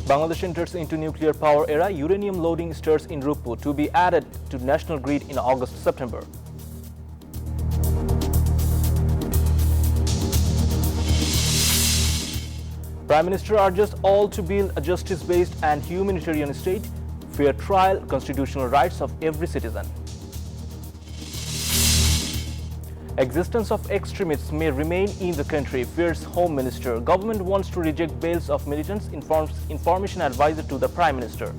Bangladesh enters into nuclear power era. Uranium loading starts in Rupur to be added to national grid in August-September. Prime Minister urges all to build a justice-based and humanitarian state, fair trial, constitutional rights of every citizen. Existence of extremists may remain in the country, fears Home Minister. Government wants to reject bails of militants, informs information advisor to the Prime Minister.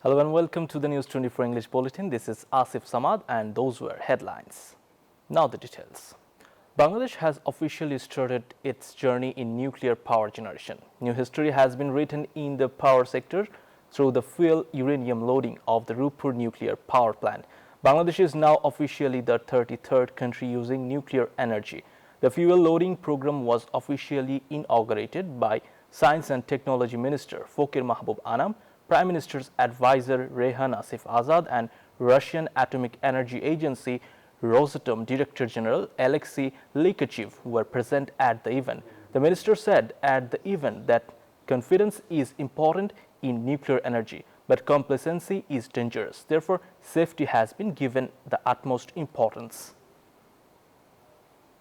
Hello and welcome to the News 24 English Bulletin. This is Asif Samad and those were headlines. Now the details. Bangladesh has officially started its journey in nuclear power generation. New history has been written in the power sector through the fuel uranium loading of the Rupur nuclear power plant. Bangladesh is now officially the 33rd country using nuclear energy. The fuel loading program was officially inaugurated by Science and Technology Minister Fokir Mahbub Anam, Prime Minister's advisor Rehan Asif Azad and Russian Atomic Energy Agency Rosatom Director General Alexei Likachev were present at the event. The minister said at the event that confidence is important in nuclear energy, but complacency is dangerous. Therefore, safety has been given the utmost importance.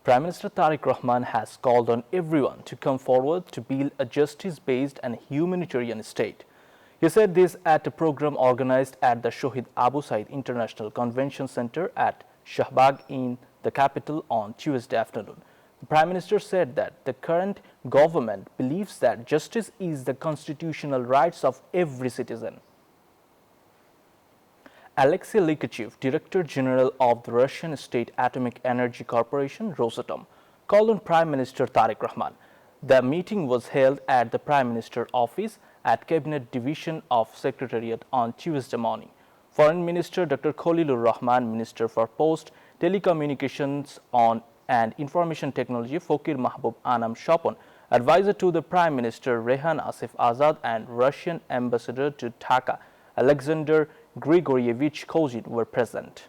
Prime Minister Tariq Rahman has called on everyone to come forward to build a justice-based and humanitarian state. He said this at a program organized at the Shohid Abu Said International Convention Center at Shahbag in the capital on Tuesday afternoon. The Prime Minister said that the current government believes that justice is the constitutional rights of every citizen. Alexei Likachev, Director General of the Russian State Atomic Energy Corporation, Rosatom, called on Prime Minister Tariq Rahman. The meeting was held at the Prime Minister's office at Cabinet Division of Secretariat on Tuesday morning. Foreign Minister Dr. Khalilur Rahman, Minister for Post, Telecommunications and Information Technology Fokir Mahbub Anam Shopon, advisor to the Prime Minister Rehan Asif Azad and Russian Ambassador to Dhaka Alexander Grigorievich Kozin were present.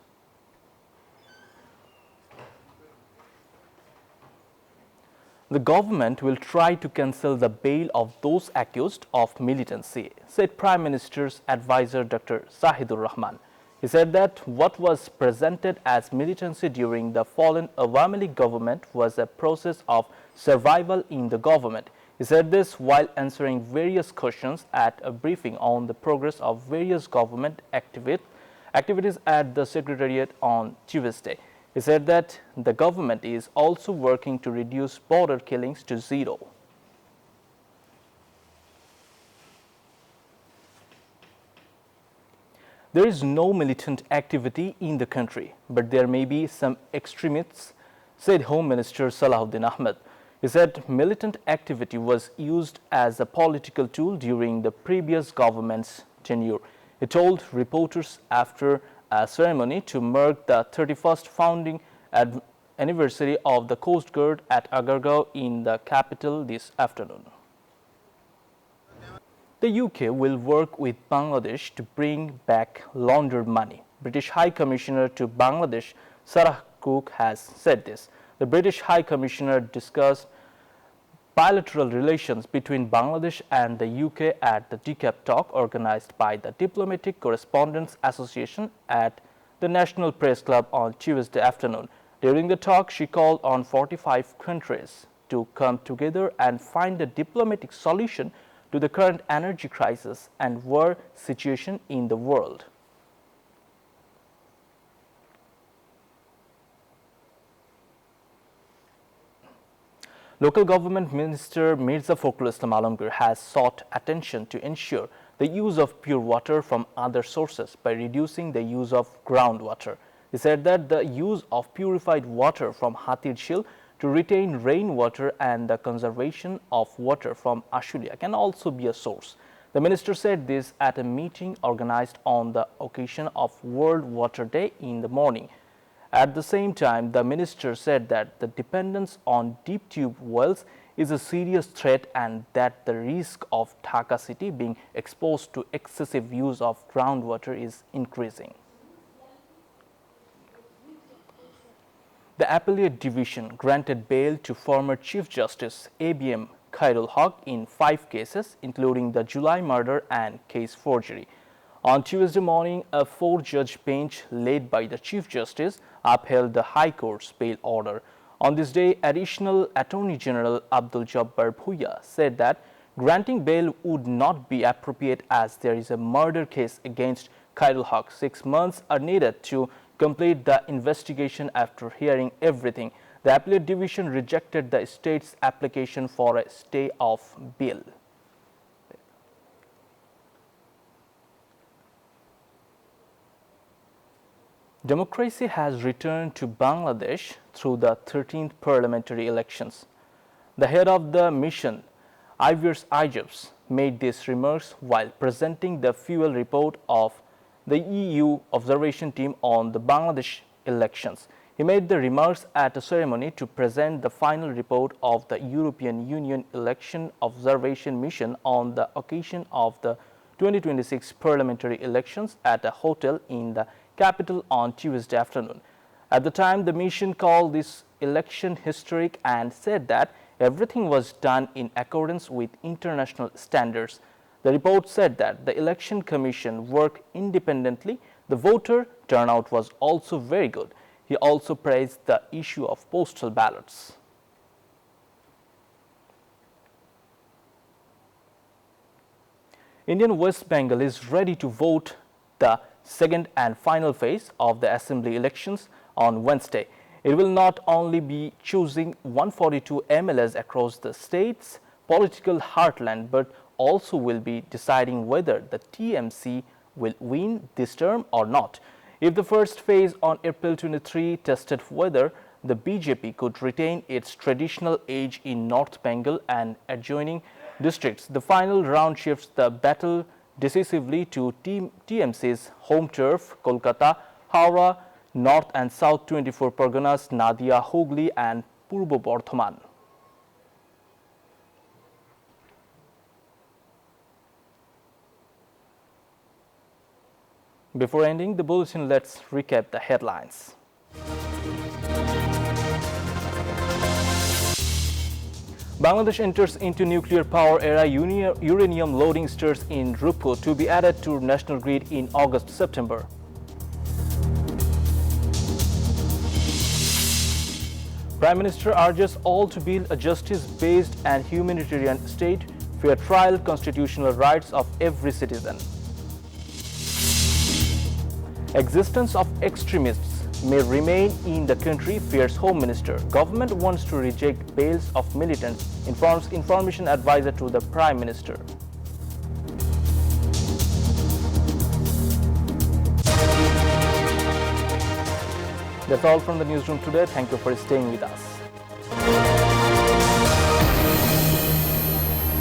The government will try to cancel the bail of those accused of militancy, said Prime Minister's advisor Dr. Zahidur Rahman. He said that what was presented as militancy during the fallen Awami League government was a process of survival in the government. He said this while answering various questions at a briefing on the progress of various government activities at the Secretariat on Tuesday. He said that the government is also working to reduce border killings to zero. There is no militant activity in the country, but there may be some extremists, said Home Minister Salahuddin Ahmed. He said militant activity was used as a political tool during the previous government's tenure. He told reporters after a ceremony to mark the 31st founding anniversary of the Coast Guard at Agargaon in the capital this afternoon. The UK will work with Bangladesh to bring back laundered money. British High Commissioner to Bangladesh, Sarah Cook, has said this. The British High Commissioner discussed bilateral relations between Bangladesh and the UK at the DCAP talk organized by the Diplomatic Correspondents Association at the National Press Club on Tuesday afternoon. During the talk, she called on 45 countries to come together and find a diplomatic solution to the current energy crisis and war situation in the world. Local Government Minister Mirza Fakhrul Islam Alamgir has sought attention to ensure the use of pure water from other sources by reducing the use of groundwater. He said that the use of purified water from Hatir Shil to retain rainwater and the conservation of water from Ashulia can also be a source. The minister said this at a meeting organized on the occasion of World Water Day in the morning. At the same time, the minister said that the dependence on deep tube wells is a serious threat and that the risk of Dhaka city being exposed to excessive use of groundwater is increasing. The Appellate Division granted bail to former Chief Justice ABM Khairul Haq in 5 cases, including the July murder and case forgery. On Tuesday morning, a 4-judge bench led by the Chief Justice upheld the High Court's bail order. On this day, Additional Attorney General Abdul Jabbar Bhuiya said that granting bail would not be appropriate as there is a murder case against Khairul Haq. 6 months are needed to complete the investigation. After hearing everything, the Appellate Division rejected the state's application for a stay of bail. Democracy has returned to Bangladesh through the 13th parliamentary elections. The head of the mission, Ivers Ijabs, made these remarks while presenting the fuel report of the EU observation team on the Bangladesh elections. He made the remarks at a ceremony to present the final report of the European Union Election Observation Mission on the occasion of the 2026 parliamentary elections at a hotel in the capital on Tuesday afternoon. At the time, the mission called this election historic and said that everything was done in accordance with international standards. The report said that the Election Commission worked independently. The voter turnout was also very good. He also praised the issue of postal ballots. Indian West Bengal is ready to vote the second and final phase of the assembly elections on Wednesday. It will not only be choosing 142 MLAs across the state's political heartland, but also will be deciding whether the TMC will win this term or not. If the first phase on April 23 tested whether the BJP could retain its traditional edge in North Bengal and adjoining districts, the final round shifts the battle decisively to TMC's home turf, Kolkata, Howrah, North and South 24 Parganas, Nadia, Hooghly and Purbo Bardhaman. Before ending the bulletin, let's recap the headlines. Bangladesh enters into nuclear power era. Uranium loading starts in Rupco to be added to national grid in August-September. Prime Minister urges all to build a justice-based and humanitarian state, fair trial, constitutional rights of every citizen. Existence of extremists may remain in the country, fears Home Minister. Government wants to reject bails of militants, informs Information Advisor to the Prime Minister. That's all from the newsroom today. Thank you for staying with us.